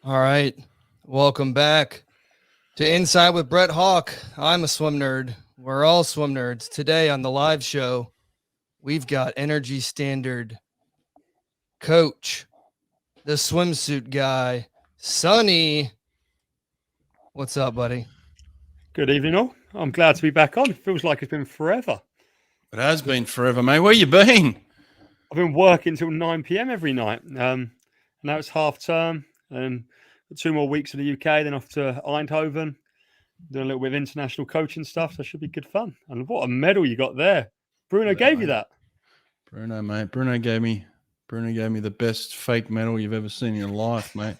All right. Welcome back to Inside with Brett Hawk. I'm a swim nerd. We're all swim nerds. Today on the live show, we've got Energy Standard coach, the swimsuit guy, Sonny. What's up, buddy? Good evening, all. I'm glad to be back on. It feels like it's been forever. It has been forever, mate. Where you been? I've been working till 9 p.m. every night. Now it's half term and 2 more weeks in the UK, then off to Eindhoven, doing a little bit of international coaching stuff. So it should be good fun. And what a medal you got there. Bruno gave you that. Bruno, mate. Bruno gave me the best fake medal you've ever seen in your life, mate.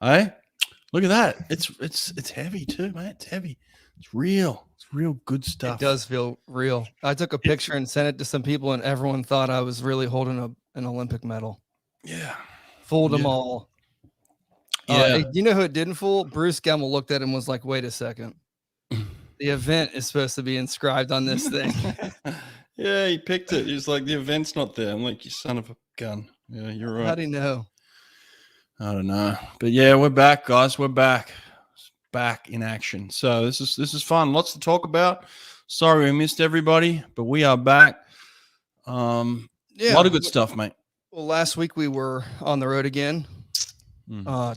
Hey, look at that. It's heavy too, mate. It's heavy. It's real. It's real good stuff. It does feel real. I took a picture and sent it to some people, and everyone thought I was really holding an Olympic medal. Yeah. Fooled them all. Yeah. You know who it didn't fool? Bruce Gemmell looked at him and was like, wait a second. The event is supposed to be inscribed on this thing. Yeah, he picked it. He was like, the event's not there. I'm like, you son of a gun. Yeah, you're right. How do you know? I don't know. But yeah, we're back, guys. We're back. Back in action. So this is fun. Lots to talk about. Sorry we missed everybody, but we are back. A lot of good stuff, mate. Well, last week we were on the road again,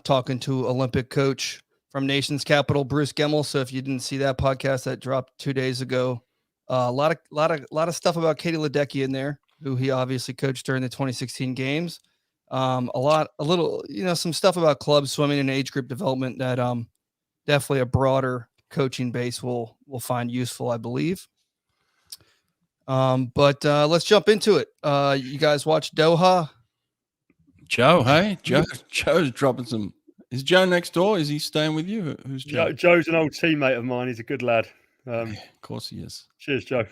talking to Olympic coach from Nation's capital, Bruce Gemmell. So if you didn't see that podcast that dropped 2 days ago, a lot of stuff about Katie Ledecky in there, who he obviously coached during the 2016 games. Some stuff about club swimming and age group development that definitely a broader coaching base will find useful, I believe. But let's jump into it. You guys watch Doha? Joe, hey? Joe's dropping some. Is Joe next door? Is he staying with you? Who's Joe? Joe's an old teammate of mine. He's a good lad. Yeah, of course he is. Cheers, Joe.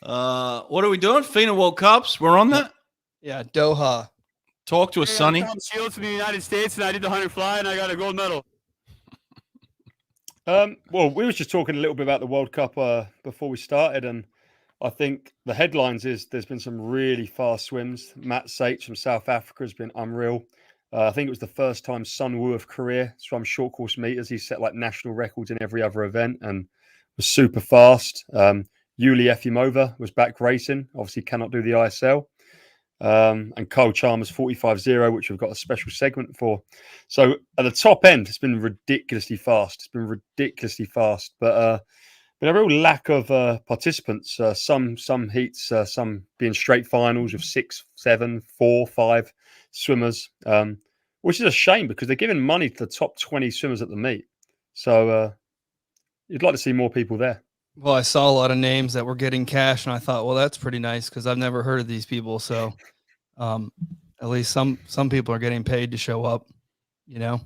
What are we doing? FINA World Cups. We're on that? Yeah, Doha. Talk to us, Sonny. I'm Tom Shields from the United States, and I did the 100 fly, and I got a gold medal. Well, we were just talking a little bit about the World Cup before we started, and I think the headlines is there's been some really fast swims. Matt Sates from South Africa has been unreal. I think it was the first time Sun Woo of Korea swam short course meters. He set like national records in every other event and was super fast. Yulia Efimova was back racing. Obviously cannot do the ISL. And Chalmers 45-0, which we've got a special segment for. So at the top end, it's been ridiculously fast. But been a real lack of participants. Some heats, some being straight finals with 6, 7, 4, 5 swimmers, which is a shame because they're giving money to the top 20 swimmers at the meet. So you'd like to see more people there. Well, I saw a lot of names that were getting cash, and I thought, well, that's pretty nice because I've never heard of these people. So at least some people are getting paid to show up, you know?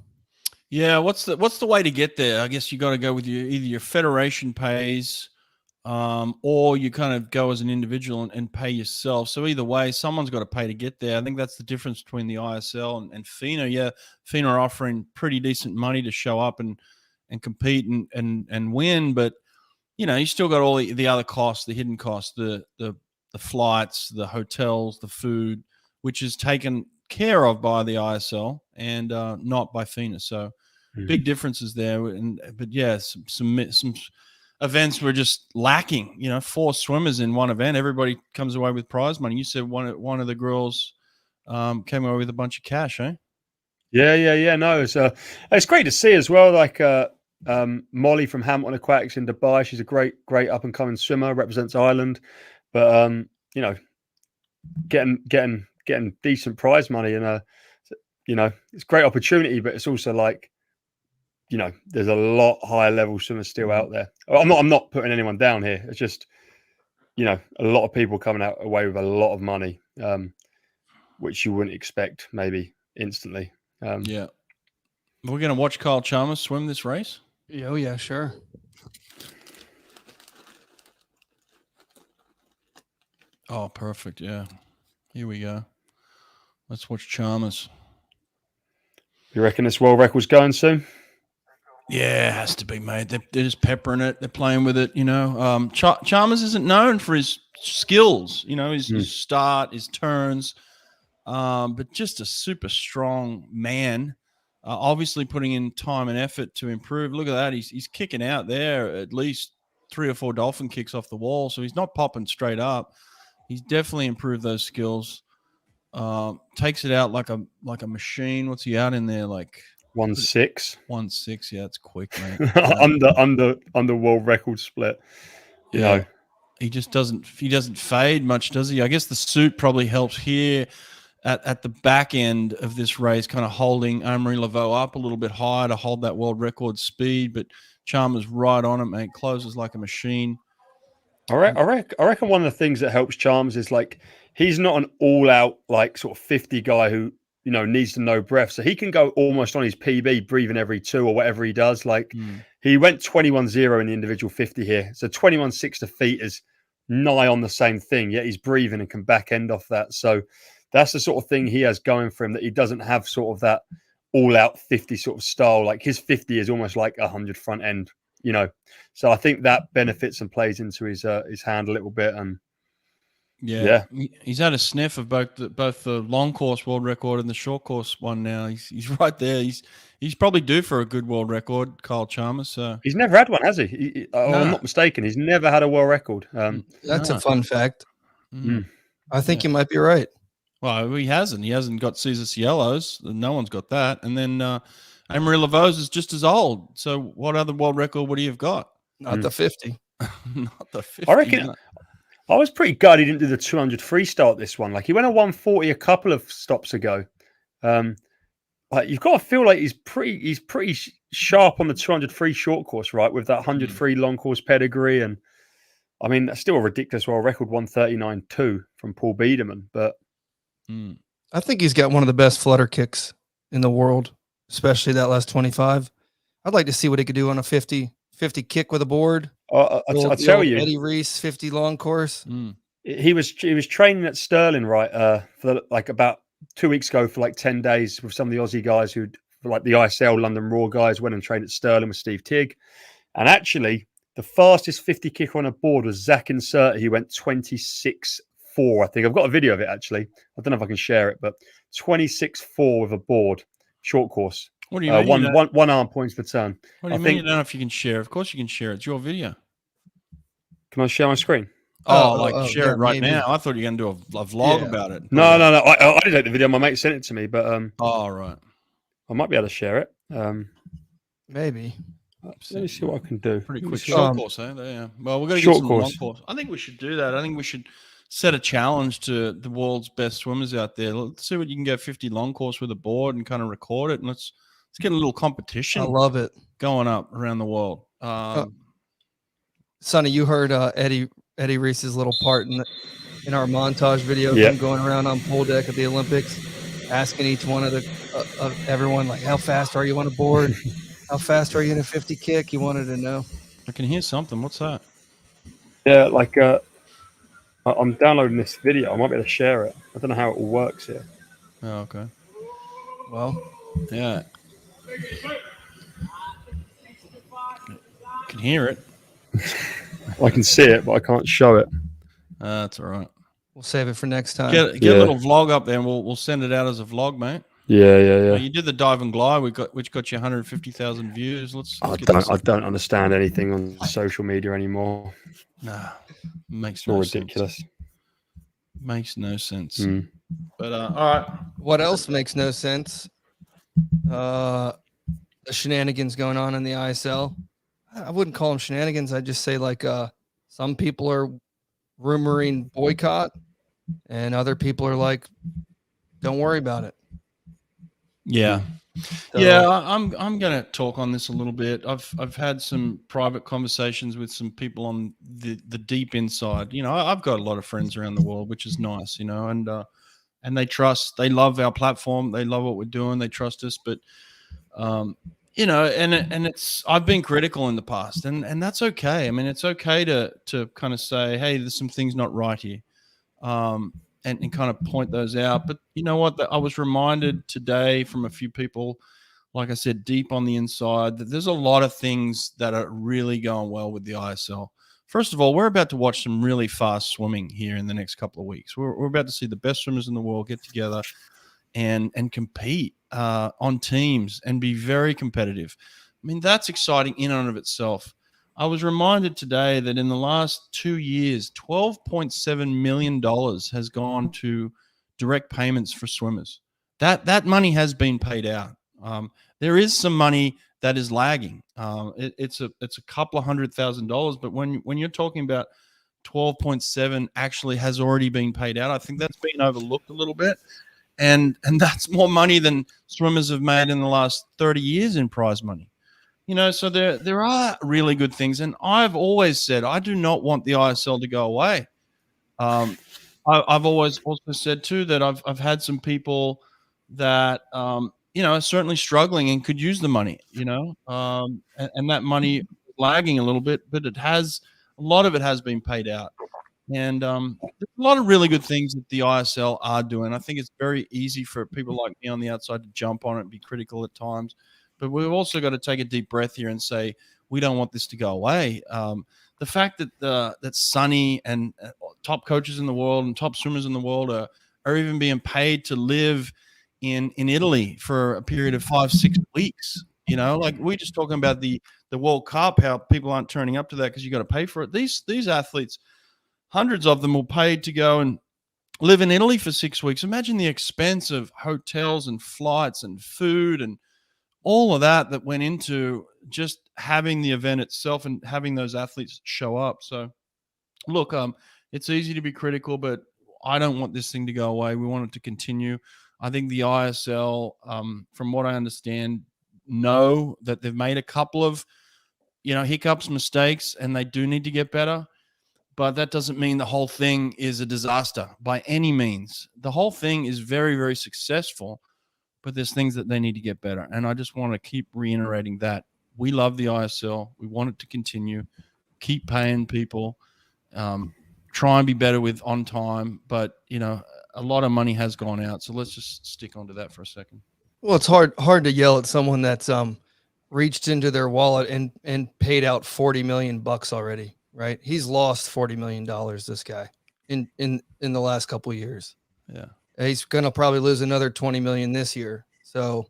Yeah. What's the way to get there? I guess you got to go with either your federation pays, or you kind of go as an individual and pay yourself. So either way, someone's got to pay to get there. I think that's the difference between the ISL and FINA. Yeah, FINA are offering pretty decent money to show up and compete and win, but you know, you still got all the other costs, the hidden costs, the flights, the hotels, the food, which is taken care of by the ISL and not by FINA. So big differences there. But yeah, some events were just lacking. You know, 4 swimmers in one event. Everybody comes away with prize money. You said one of the girls came away with a bunch of cash, eh? Yeah. No, it's great to see as well. Like Molly from Hamilton Aquatics in Dubai. She's a great up and coming swimmer, represents Ireland. But you know, getting decent prize money and you know, it's a great opportunity, but it's also like, you know, there's a lot higher level swimmers still out there. I'm not putting anyone down here. It's just, you know, a lot of people coming away with a lot of money, which you wouldn't expect maybe instantly. Yeah. We're going to watch Kyle Chalmers swim this race? Oh, yeah, sure. Oh, perfect. Yeah. Here we go. Let's watch Chalmers. You reckon this world record's going soon? Yeah, it has to be, mate. They're just peppering it. They're playing with it, you know. Chalmers isn't known for his skills, you know, his start, his turns. but just a super strong man. Obviously putting in time and effort to improve. Look at that. He's kicking out there at least 3 or 4 dolphin kicks off the wall. So he's not popping straight up. He's definitely improved those skills. Takes it out like a machine. What's he out in there? Like 1.6. 1.6. Yeah, it's quick, mate. under world record split. You know. He just doesn't fade much, does he? I guess the suit probably helps here at the back end of this race, kind of holding Amory Laveau up a little bit higher to hold that world record speed. But Chalmers right on it, mate. Closes like a machine. I reckon one of the things that helps Chalmers is like he's not an all-out like sort of 50 guy who needs to know breath, so he can go almost on his PB, breathing every 2 or whatever he does. Like he went 21.0 in the individual 50 here, so 21.6 to feet is nigh on the same thing. Yet he's breathing and can back end off that. So that's the sort of thing he has going for him, that he doesn't have sort of that all-out 50 sort of style. Like his 50 is almost like 100 front end. So I think that benefits and plays into his hand a little bit. And he's had a sniff of both the long course world record and the short course one now. He's right there. He's probably due for a good world record, Kyle Chalmers. So he's never had one, has he? I'm not mistaken. He's never had a world record. That's a fun fact. I think you might be right. Well, he hasn't. He hasn't got Cesar Cielo's. No one's got that. And then Amory Laveau's is just as old. So what other world record would he have got? Not the 50. Not the 50. I reckon. I was pretty gutted he didn't do the 200 freestyle at this one. Like he went a 140 a couple of stops ago. Like you've got to feel like he's pretty sharp on the 200 free short course, right? With that 100 free long course pedigree, and I mean that's still a ridiculous world record 139.2 from Paul Biederman. But I think he's got one of the best flutter kicks in the world, especially that last 25. I'd like to see what he could do on a 50 kick with a board. I'll tell you, Eddie Reese 50 long course. He was training at Stirling, right? For like about 2 weeks ago for like 10 days with some of the Aussie guys who, like the ISL London Raw guys, went and trained at Stirling with Steve Tigg. And actually, the fastest 50 kicker on a board was Zach Inserter. He went 26.4, I think. I've got a video of it actually. I don't know if I can share it, but 26.4 with a board, short course. What do you mean? One arm points per turn. What do you mean? You don't know if you can share? Of course you can share. It's your video. Can I share my screen? Share it right now. I thought you were going to do a vlog about it. No. I didn't take the video. My mate sent it to me, but right. I might be able to share it. Maybe. Let me see what I can do. Pretty quick short course, eh? Yeah. Well, we're going to get some long course. I think we should do that. I think we should set a challenge to the world's best swimmers out there. Let's see what you can go 50 long course with a board and kind of record it, and let's get a little competition. I love it. Going up around the world. Sonny, you heard Eddie Reese's little part in our montage video of him going around on pole deck at the Olympics, asking each one of everyone, like, how fast are you on a board? How fast are you in a 50 kick? He wanted to know. I can hear something. What's that? Yeah, like I'm downloading this video. I might be able to share it. I don't know how it all works here. Oh, okay. Well, yeah. I can hear it. I can see it, but I can't show it. That's all right. We'll save it for next time. Get a little vlog up there, and we'll send it out as a vlog, mate. Yeah. You did the dive and glide, which got you 150,000 views. I don't understand anything on social media anymore. Nah, makes no sense. Ridiculous. Makes no sense. But all right. What else makes no sense? The shenanigans going on in the ISL. I wouldn't call them shenanigans. I'd just say like some people are rumoring boycott, and other people are like, don't worry about it. Yeah. So, yeah, I'm going to talk on this a little bit. I've had some private conversations with some people on the deep inside. I've got a lot of friends around the world, which is nice, and they love our platform. They love what we're doing. They trust us, but I've been critical in the past, and that's okay. I mean, it's okay to kind of say, hey, there's some things not right here. And kind of point those out. But you know what? I was reminded today from a few people, like I said, deep on the inside, that there's a lot of things that are really going well with the ISL. First of all, we're about to watch some really fast swimming here in the next couple of weeks. We're about to see the best swimmers in the world get together and compete on teams and be very competitive. I mean, that's exciting in and of itself. I was reminded today that in the last 2 years, $12.7 million has gone to direct payments for swimmers. That money has been paid out. There is some money that is lagging. It's a couple of $100,000, but when you're talking about 12.7 actually has already been paid out, I think that's been overlooked a little bit. And that's more money than swimmers have made in the last 30 years in prize money. So there are really good things. And I've always said I do not want the ISL to go away. I've always also said too that I've had some people that are certainly struggling and could use the money, and that money is lagging a little bit, but a lot of it has been paid out. And there's a lot of really good things that the ISL are doing. I think it's very easy for people like me on the outside to jump on it and be critical at times. But we've also got to take a deep breath here and say, we don't want this to go away. The fact that Sonny and top coaches in the world and top swimmers in the world are even being paid to live in Italy for a period of 5-6 weeks, like we're just talking about the World Cup, how people aren't turning up to that because you got to pay for it. These athletes, hundreds of them, were paid to go and live in Italy for 6 weeks. Imagine the expense of hotels and flights and food and all of that went into just having the event itself and having those athletes show up. So, look, it's easy to be critical, but I don't want this thing to go away. We want it to continue. I think the ISL, from what I understand, know that they've made a couple of, hiccups, mistakes, and they do need to get better. But that doesn't mean the whole thing is a disaster by any means. The whole thing is very, very successful, but there's things that they need to get better. And I just want to keep reiterating that. We love the ISL. We want it to continue. Keep paying people. Try and be better with on time. But, a lot of money has gone out. So let's just stick onto that for a second. Well, it's hard to yell at someone that's reached into their wallet and paid out $40 million already, right? He's lost $40 million, this guy, in the last couple of years. Yeah. He's going to probably lose another 20 million this year. So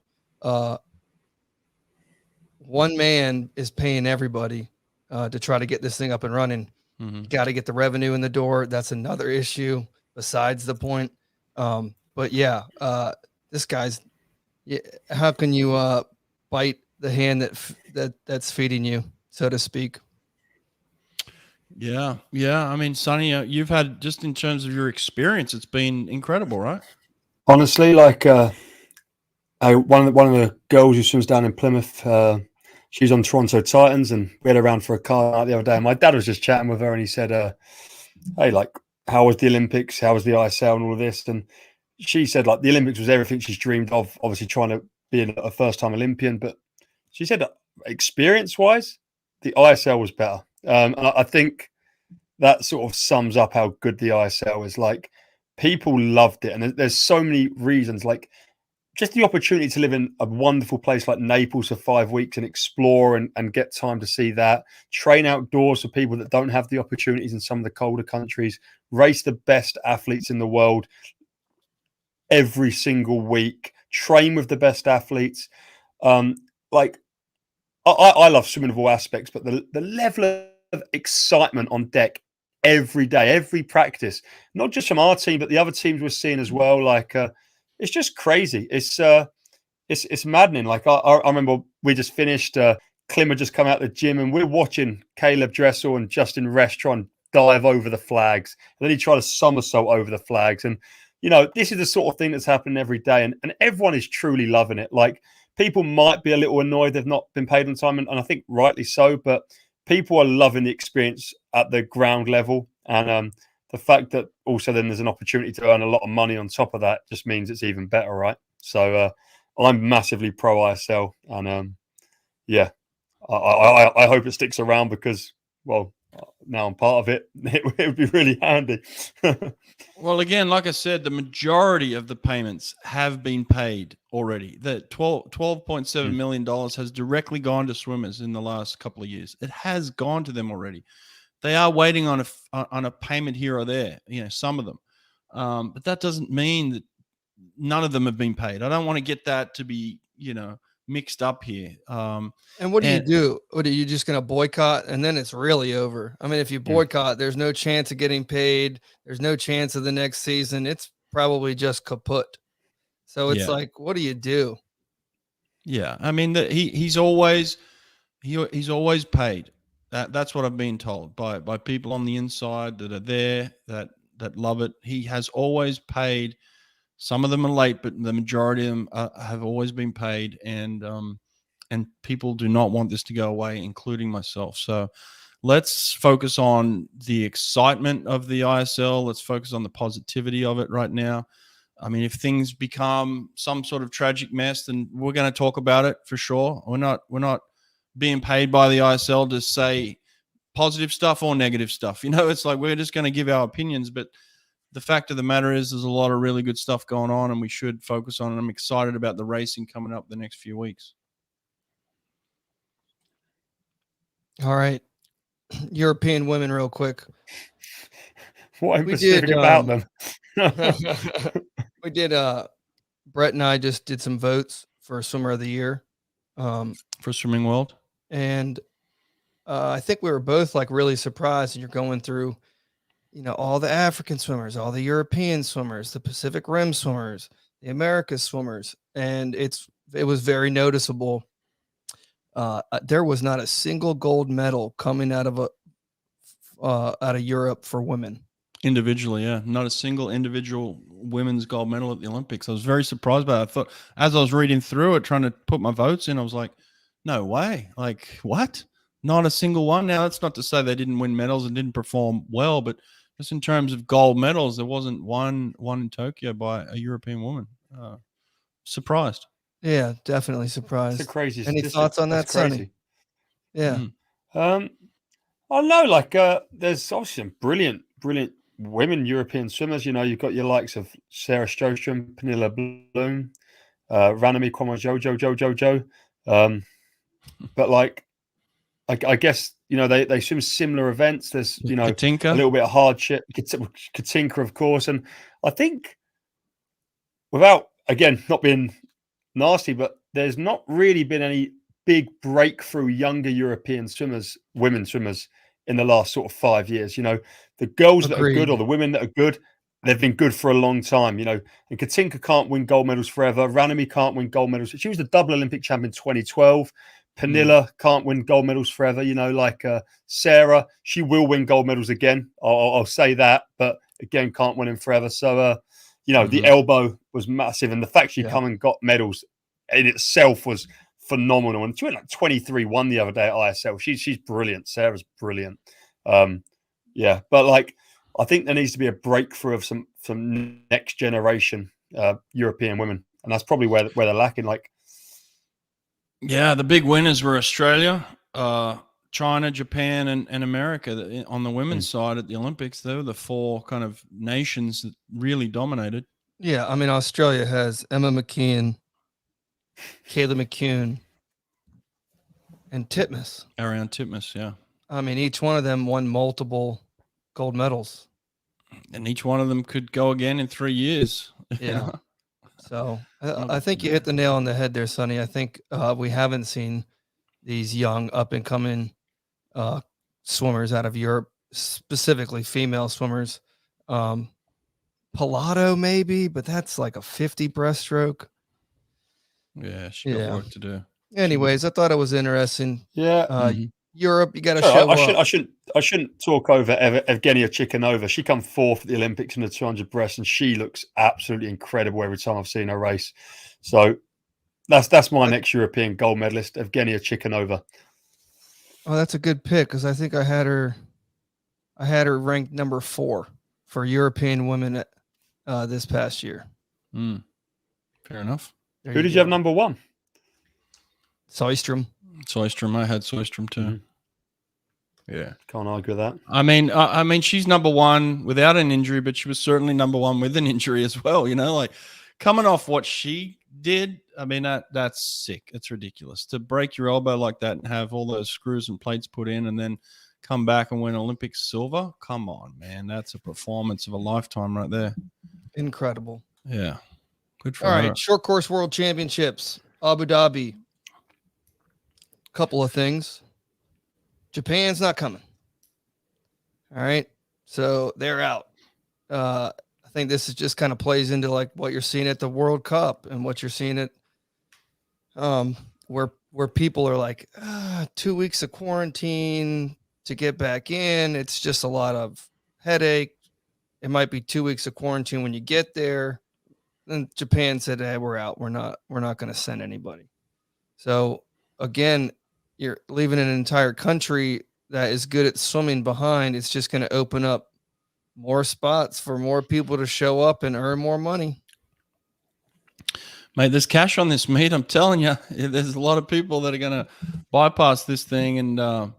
one man is paying everybody to try to get this thing up and running. Mm-hmm. Got to get the revenue in the door. That's another issue besides the point. But yeah, this guy's, how can you bite the hand that's feeding you, so to speak? Yeah. I mean, Sonny, you've had, just in terms of your experience, it's been incredible, right? Honestly, like one of the girls who swims down in Plymouth, she's on Toronto Titans, and we had her around for a car out the other day. And my dad was just chatting with her, and he said, "Hey, like, how was the Olympics? How was the ISL and all of this?" And she said, like, the Olympics was everything she's dreamed of. Obviously, trying to be a first-time Olympian, but she said, experience-wise, the ISL was better. And I think that sort of sums up how good the ISL is. Like, people loved it, and there's so many reasons. Like, just the opportunity to live in a wonderful place like Naples for 5 weeks and explore and get time to see that. Train outdoors for people that don't have the opportunities in some of the colder countries. Race the best athletes in the world every single week. Train with the best athletes. Like, I love swimming of all aspects, but the level of excitement on deck every day, every practice, not just from our team, but the other teams we're seeing as well. Like, it's just crazy. It's maddening. Like, I remember we just finished. Klim had just come out of the gym, and we're watching Caleb Dressel and Justin Resch try and dive over the flags, and then he tried a somersault over the flags. And this is the sort of thing that's happening every day, and everyone is truly loving it. Like, people might be a little annoyed they've not been paid on time, and I think rightly so, but people are loving the experience at the ground level. And the fact that also then there's an opportunity to earn a lot of money on top of that just means it's even better, right? So I'm massively pro ISL, and I hope it sticks around because, well, now I'm part of it. It would be really handy. Well, again, like I said, the majority of the payments have been paid already. The $12.7 million has directly gone to swimmers in the last couple of years. It has gone to them already. they are waiting on a payment here or there. Some of them, but that doesn't mean that none of them have been paid. I don't want to get that to be mixed up here. And what do you do? What are you just going to boycott? And then it's really over. I mean, if you boycott, there's no chance of getting paid. There's no chance of the next season. It's probably just kaput. So it's like, what do you do? Yeah. I mean, he's always paid. That's what I've been told by people on the inside that are there that love it. He has always paid. Some of them are late, but the majority of them have always been paid, and people do not want this to go away, including myself. So let's focus on the excitement of the ISL. Let's focus on the positivity of it right now. I mean, if things become some sort of tragic mess, then we're going to talk about it for sure. We're not being paid by the ISL to say positive stuff or negative stuff. It's like we're just going to give our opinions, but the fact of the matter is there's a lot of really good stuff going on, and we should focus on it. I'm excited about the racing coming up the next few weeks. All right. European women real quick. What in specific about them? We did, Brett and I just did some votes for Swimmer of the Year. For Swimming World. And I think we were both like really surprised, and you're going through all the African swimmers, all the European swimmers, the Pacific Rim swimmers, the Americas swimmers. And it was very noticeable. There was not a single gold medal coming out of Europe for women. Individually, yeah. Not a single individual women's gold medal at the Olympics. I was very surprised by that. I thought, as I was reading through it, trying to put my votes in, I was like, no way. Like, what? Not a single one. Now, that's not to say they didn't win medals and didn't perform well, but just in terms of gold medals, there wasn't one in Tokyo by a European woman. Surprised. Yeah, definitely surprised. It's a crazy Any statistic. thoughts on that, That's crazy. Sonny? Yeah. I know, there's obviously some brilliant women European swimmers. You've got your likes of Sarah Sjostrom, Pernilla Bloom, Ranami Kwamajojo. But I guess they swim similar events. There's Katinka. a little bit of hardship. Katinka, of course, and I think without again not being nasty, but there's not really been any big breakthrough younger European swimmers, women swimmers in the last sort of 5 years. The girls that are good or the women that are good, they've been good for a long time. And Katinka can't win gold medals forever. Ranami can't win gold medals. She was the double Olympic champion in 2012. Pernilla can't win gold medals forever. Sarah, she will win gold medals again. I'll say that, but again, can't win them forever. So, the elbow was massive, and the fact she come and got medals in itself was phenomenal. And she went like 23-1 the other day at ISL. She's brilliant. Sarah's brilliant. But I think there needs to be a breakthrough of some next generation European women, and that's probably where they're lacking. The big winners were Australia, China, Japan, and America on the women's side at the Olympics. They were the four kind of nations that really dominated. Yeah, I mean, Australia has Emma McKeon, Kayla McCune, and Titmus. Ariane Titmus, yeah. I mean, each one of them won multiple gold medals. And each one of them could go again in 3 years. Yeah. So I think you hit the nail on the head there, Sonny. I think we haven't seen these young up-and-coming swimmers out of Europe, specifically female swimmers. Pilato maybe, but that's like a 50 breaststroke. Yeah, she got work to do. Anyways, I thought it was interesting. Yeah. Europe, you got to show up. I shouldn't talk over Evgenia Chikhanova. She come fourth at the Olympics in the 200 breast, and she looks absolutely incredible every time I've seen her race. So that's my next European gold medalist, Evgenia Chikhanova. Oh, that's a good pick because I think I had her ranked number 4 for European women this past year. Fair enough. Who did you have number 1? Sjostrom. I had Sjostrom too. Yeah, can't argue with that. I mean, she's number 1 without an injury, but she was certainly number 1 with an injury as well. Like coming off what she did, I mean that's sick. It's ridiculous to break your elbow like that and have all those screws and plates put in, and then come back and win Olympic silver. Come on, man. That's a performance of a lifetime right there. Incredible. Yeah. Good for All her. right, short course world championships, Abu Dhabi. Couple of things. Japan's not coming. All right, so they're out. I think this is just kind of plays into like what you're seeing at the World Cup and what you're seeing at where people are like 2 weeks of quarantine to get back in. It's just a lot of headache. It might be 2 weeks of quarantine when you get there. Then Japan said, "Hey, we're out. We're not going to send anybody." So again, you're leaving an entire country that is good at swimming behind. It's just going to open up more spots for more people to show up and earn more money. Mate, there's cash on this meet. I'm telling you, there's a lot of people that are going to bypass this thing. And,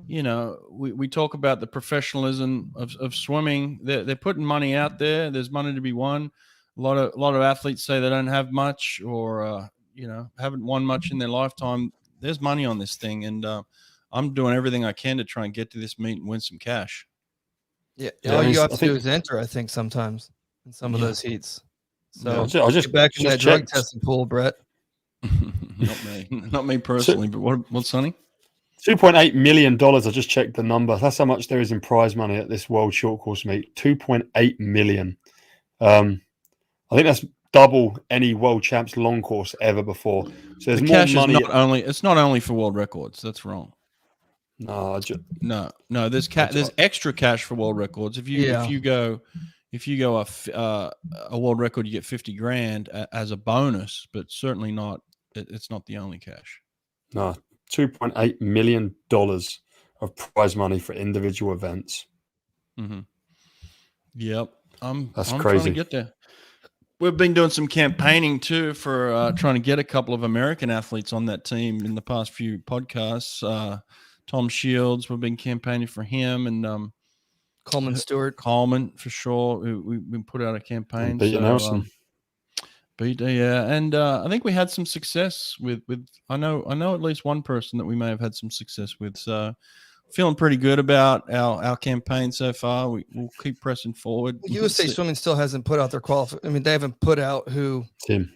we talk about the professionalism of swimming. They're putting money out there. There's money to be won. A lot of athletes say they don't have much or, haven't won much in their lifetime. There's money on this thing. And I'm doing everything I can to try and get to this meet and win some cash. Yeah. All you have to do is enter, I think, sometimes in some of those heats. So I'll just get back in that drug checked. testing pool, Brett. Not me personally, but what's Sonny? $2.8 million. I just checked the number. That's how much there is in prize money at this World Short Course meet. 2.8 million. I think that's double any World Champs long course ever before. So there's The more cash money. It's not only for world records. That's wrong. No, No. There's extra cash for world records. If you go a world record, you get 50 grand as a bonus, but certainly not. It's not the only cash. No, $2.8 million of prize money for individual events. Mm-hmm. Yep, I'm crazy. Trying to get there. We've been doing some campaigning too for trying to get a couple of American athletes on that team in the past few podcasts. Tom Shields, we've been campaigning for him, and Coleman Stewart. Coleman for sure. We put out a campaign. Peter Nelson. Peter, yeah, and I think we had some success with. I know at least one person that we may have had some success with. So feeling pretty good about our campaign so far. We'll keep pressing forward. Well, USA Swimming still hasn't put out their qualification. I mean, they haven't put out team,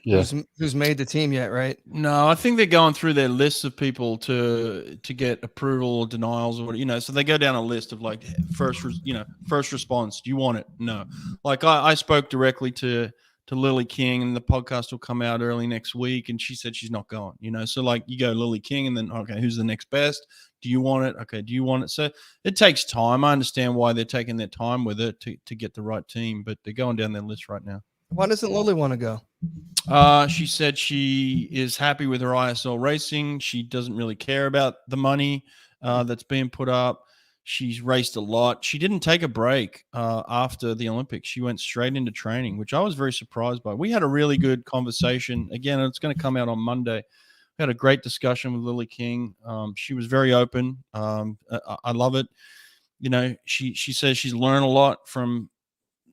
who's made the team yet, right? No, I think they're going through their lists of people to get approval or denials or so they go down a list of like first response. Do you want it? No. Like I spoke directly to Lily King, and the podcast will come out early next week, and she said she's not going. So like you go Lily King, and then okay, who's the next best? Do you want it? Okay, do you want it? So it takes time. I understand why they're taking their time with it to get the right team, but they're going down their list right now. Why doesn't Lily want to go? She said she is happy with her ISL racing. She doesn't really care about the money that's being put up. She's raced a lot. She didn't take a break after the Olympics. She went straight into training, which I was very surprised by. We had a really good conversation. Again, it's going to come out on Monday. We had a great discussion with Lily King. She was very open. I love it. She says she's learned a lot from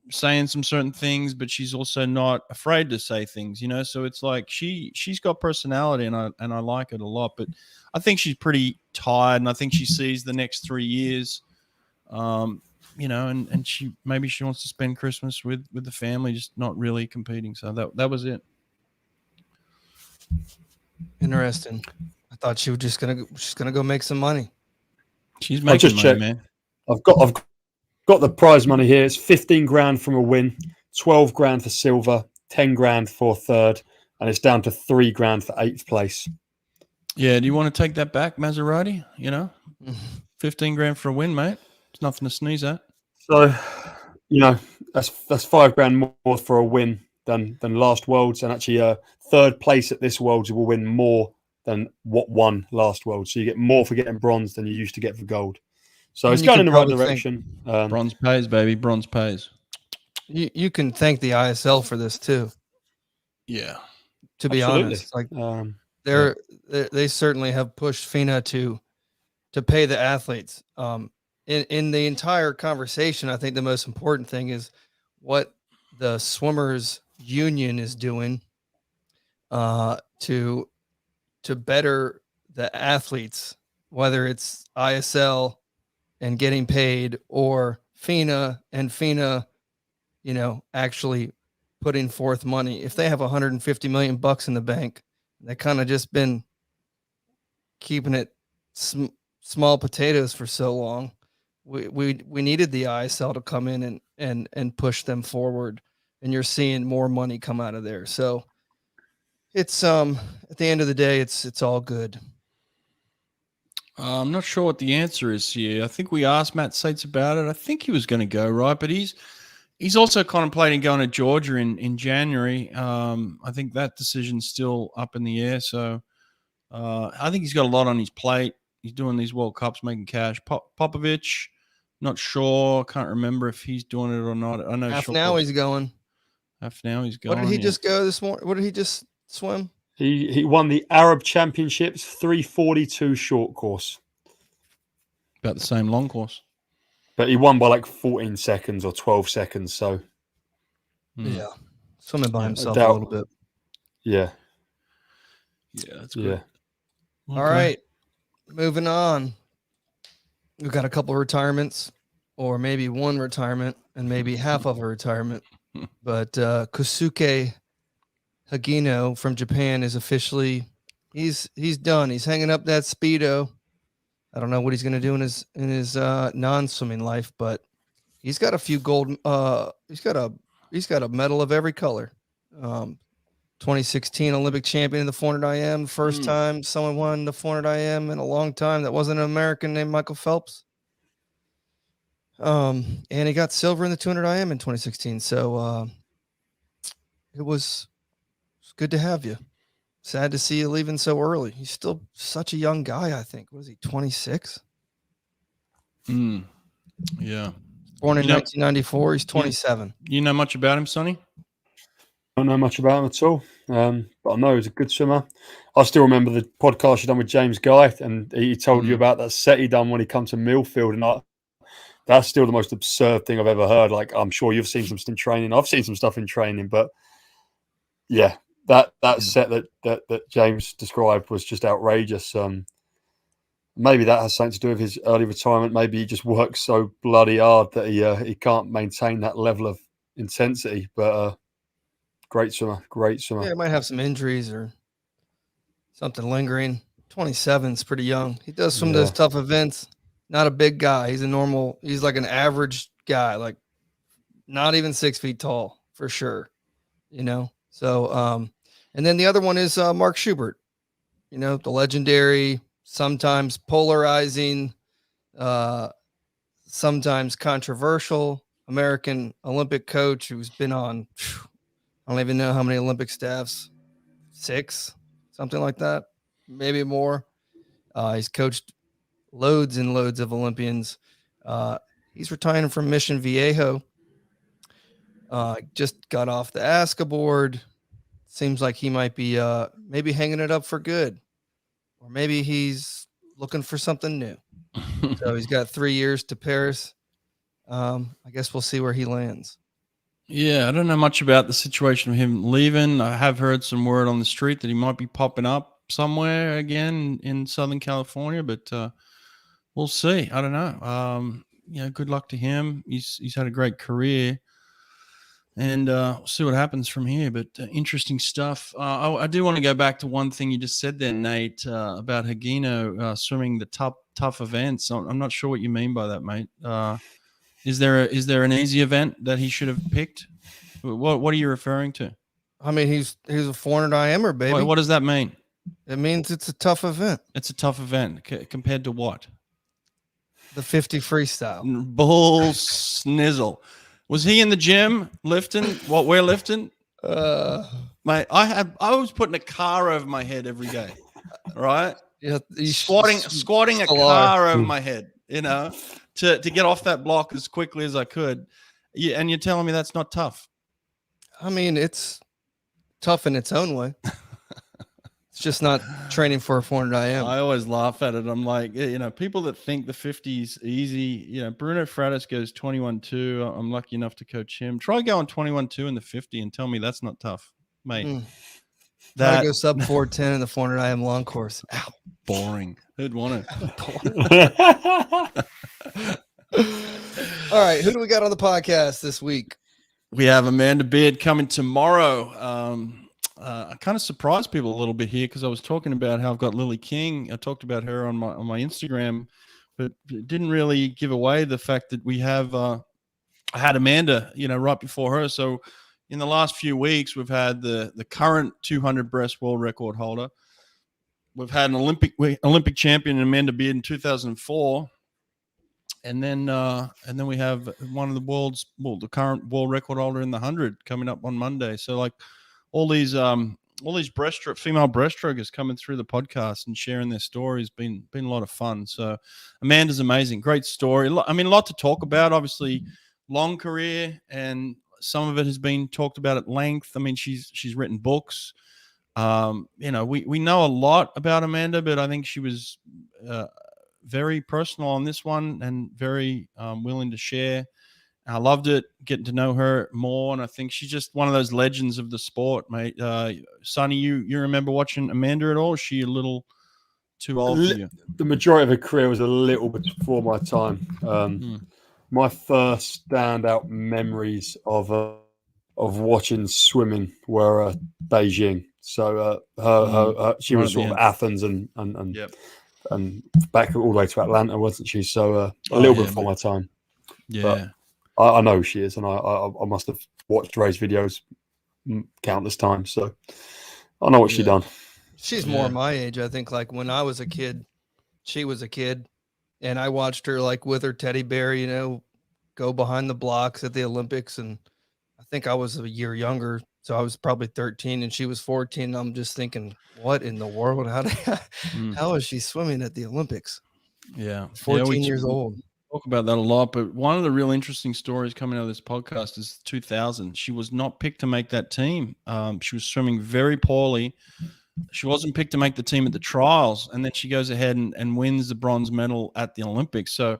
saying some certain things, but she's also not afraid to say things, so it's like she's got personality, and I like it a lot. But I think she's pretty tired, and I think she sees the next 3 years, and she wants to spend Christmas with the family, just not really competing. So that was it. Interesting. I thought she's just gonna go make some money. She's making money, man. I've got the prize money here. It's 15 grand from a win, 12 grand for silver, 10 grand for third, and it's down to 3 grand for 8th place. Yeah, do you want to take that back, Maserati? 15 grand for a win, mate. It's nothing to sneeze at. So, that's 5 grand more for a win than last Worlds, and actually third place at this Worlds will win more than what won last World. So you get more for getting bronze than you used to get for gold. So it's going in the right direction. Bronze pays, baby. Bronze pays. You can thank the ISL for this too. Yeah, to be honest, like they certainly have pushed FINA to pay the athletes. In the entire conversation, I think the most important thing is what the swimmers union is doing to better the athletes, whether it's ISL and getting paid, or FINA, actually putting forth money. If they have $150 million in the bank, they kind of just been keeping it small potatoes for so long. We needed the ISL to come in and push them forward, and you're seeing more money come out of there. So it's at the end of the day, it's all good. I'm not sure what the answer is here. I think we asked Matt Sates about it. I think he was going to go, right, but he's also contemplating going to Georgia in January. I think that decision's still up in the air. So I think he's got a lot on his plate. He's doing these World Cups, making cash. Popovich, not sure. Can't remember if he's doing it or not. I know Half now he's going. Half now he's going. What did he just go this morning? What did he just swim? He won the Arab Championships 342 short course. About the same long course. But he won by like 14 seconds or 12 seconds. So, yeah, swimming by himself a little bit. Yeah. Yeah, that's good. Yeah. Okay. All right, moving on. We've got a couple of retirements, or maybe one retirement and maybe half of a retirement. But Kosuke Hagino from Japan is officially he's done. He's hanging up that Speedo. I don't know what he's going to do in his non-swimming life, but he's got a few gold. He's got a medal of every color. 2016 Olympic champion in the 400 IM. First time someone won the 400 IM in a long time that wasn't an American named Michael Phelps. And he got silver in the 200 IM in 2016. So it was good to have you. Sad to see you leaving so early. He's still such a young guy, I think. Was he 26? Yeah. Born in 1994. He's 27. You know much about him, Sonny? I don't know much about him at all. But I know he's a good swimmer. I still remember the podcast you done with James Guy, and he told you about that set he done when he come to Millfield, and that's still the most absurd thing I've ever heard. Like, I'm sure you've seen some stuff in training. I've seen some stuff in training, but yeah, that set that James described was just outrageous. Maybe that has something to do with his early retirement. Maybe he just works so bloody hard that he can't maintain that level of intensity. But great swimmer. Yeah, he might have some injuries or something lingering. 27 is pretty young. He does some of those tough events. Not a big guy. He's like an average guy, like not even 6 feet tall for sure. So, and then the other one is Mark Schubert, the legendary, sometimes polarizing, sometimes controversial American Olympic coach who's been on, I don't even know how many Olympic staffs, 6, something like that, maybe more. He's coached loads and loads of Olympians. He's retiring from Mission Viejo. Just got off the ASCA board. Seems like he might be maybe hanging it up for good, or maybe he's looking for something new. So he's got 3 years to Paris. I guess we'll see where he lands. Yeah, I don't know much about the situation of him leaving. I have heard some word on the street that he might be popping up somewhere again in Southern California, but we'll see. I don't know. Good luck to him. He's had a great career. And we'll see what happens from here. But interesting stuff. I do want to go back to one thing you just said there, Nate, about Hagino swimming the tough events. I'm not sure what you mean by that, mate. Is there an easy event that he should have picked? What are you referring to? I mean, he's a 400 IMer, baby. What does that mean? It means it's a tough event. It's a tough event compared to what? The 50 freestyle. Bull snizzle. Was he in the gym lifting what we're lifting? Mate, I was putting a car over my head every day, right? Yeah, squatting a car over my head, to get off that block as quickly as I could. Yeah, and you're telling me that's not tough? I mean, it's tough in its own way. It's just not training for a 400 IM. I always laugh at it. I'm like, people that think the 50's easy, Bruno Fratis goes 21.2. I'm lucky enough to coach him. Try going 21.2 in the 50 and tell me that's not tough, mate. That go sub 410 in the 400 IM long course. Ow. Boring. Who'd want That's All right, who do we got on the podcast this week? We have Amanda Beard coming tomorrow. I kind of surprised people a little bit here because I was talking about how I've got Lily King. I talked about her on my Instagram, but didn't really give away the fact that we have I had Amanda, right before her. So in the last few weeks, we've had the current 200 breast world record holder. We've had an Olympic champion, Amanda Beard, in 2004. And then we have one of the current world record holder in the 100 coming up on Monday. So like all these female breaststrokers coming through the podcast and sharing their stories been a lot of fun. So Amanda's amazing, great story. I mean, a lot to talk about. Obviously, long career, and some of it has been talked about at length. I mean, she's written books. We know a lot about Amanda, but I think she was very personal on this one and very willing to share. I loved it, getting to know her more, and I think she's just one of those legends of the sport, mate. Sonny, you remember watching Amanda at all? Or is she a little too old for you? The majority of her career was a little bit before my time. My first standout memories of watching swimming were Beijing. So she was sort of Athens and back all the way to Atlanta, wasn't she? So a little bit before my time. Yeah. But I know who she is, and I must have watched Ray's videos countless times. So I know what she done. She's more my age. I think like when I was a kid, she was a kid, and I watched her like with her teddy bear, go behind the blocks at the Olympics. And I think I was a year younger. So I was probably 13 and she was 14. I'm just thinking, what in the world? How is she swimming at the Olympics? Yeah. 14 years old. Talk about that a lot, but one of the real interesting stories coming out of this podcast is 2000. She was not picked to make that team. She was swimming very poorly. She wasn't picked to make the team at the trials, and then she goes ahead and wins the bronze medal at the Olympics. So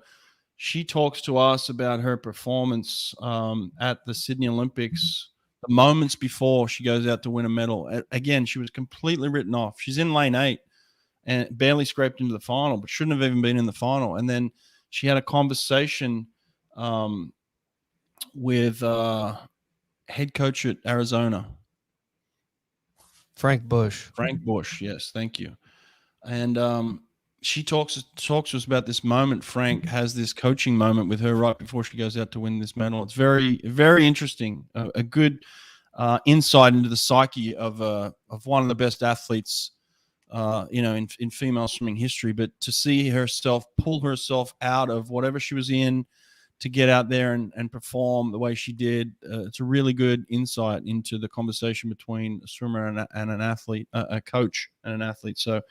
she talks to us about her performance at the Sydney Olympics, the moments before she goes out to win a medal. Again, she was completely written off. She's in lane 8 and barely scraped into the final, but shouldn't have even been in the final. And then she had a conversation with head coach at Arizona. Frank Bush, yes, thank you. And she talks to us about this moment. Frank has this coaching moment with her right before she goes out to win this medal. It's very, very interesting. A good insight into the psyche of one of the best athletes, in female swimming history. But to see herself pull herself out of whatever she was in to get out there and perform the way she did, it's a really good insight into the conversation between a swimmer and an athlete, a coach and an athlete. So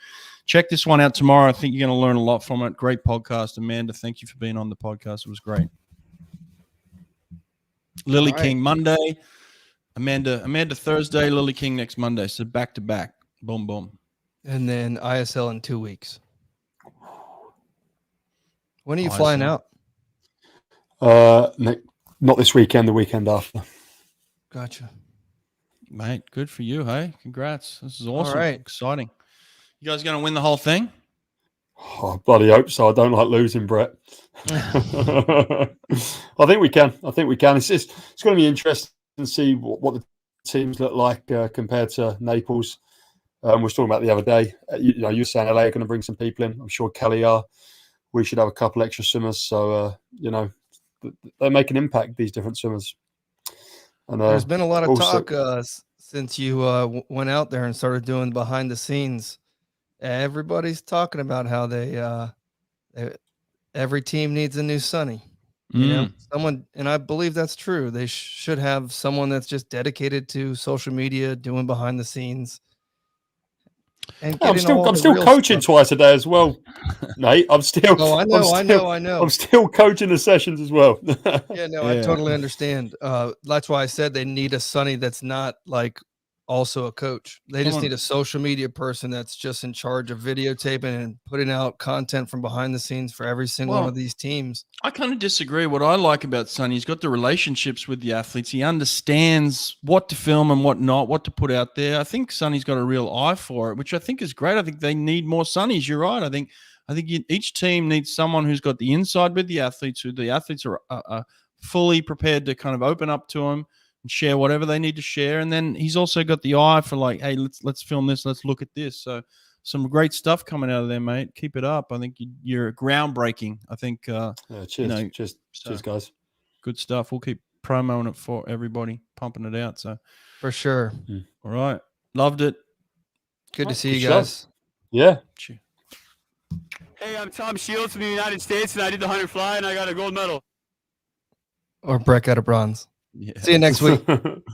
check this one out tomorrow. I think you're going to learn a lot from it. Great podcast. Amanda, thank you for being on the podcast. It was great. Lily King Monday, Amanda Thursday, Lily King next Monday. So back to back. Boom, boom. And then ISL in 2 weeks. When are you flying out? Not this weekend, the weekend after. Gotcha. Mate, good for you, hey? Congrats. This is awesome. All right. Exciting. You guys going to win the whole thing? Oh, I bloody hope so. I don't like losing, Brett. I think we can. It's going to be interesting to see what the teams look like compared to Naples. We were talking about the other day. You were saying LA are going to bring some people in. I'm sure Kelly are. We should have a couple extra swimmers. So, they make an impact, these different swimmers. And there's been a lot of talk since you went out there and started doing behind the scenes. Everybody's talking about how every team needs a new Sonny. Someone, and I believe that's true. They should have someone that's just dedicated to social media, doing behind the scenes. And I'm still coaching twice a day as well, Nate. I'm still. Oh, I know. I'm still coaching the sessions as well. I totally understand. That's why I said they need a Sonny that's not like also a coach. They just Someone- need a social media person that's just in charge of videotaping and putting out content from behind the scenes for every single one Well, of these teams. I kind of disagree. What I like about Sonny, he's got the relationships with the athletes. He understands what to film and what not, what to put out there. I think Sonny's got a real eye for it, which I think is great. I think they need more Sonnys. You're right. I think each team needs someone who's got the inside with the athletes, who the athletes are fully prepared to kind of open up to him and share whatever they need to share. And then he's also got the eye for like, hey, let's film this. Let's look at this. So some great stuff coming out of there, mate. Keep it up. I think you're groundbreaking. I think, Cheers. Cheers, guys. good stuff. We'll keep promoting it for everybody, pumping it out. So For sure. all right. Loved it. Good to see good you stuff. guys. Yeah. Cheers. Hey, I'm Tom Shields from the United States, and I did the 100 fly, and I got a gold medal. Or Breck out of bronze. Yeah. See you next week.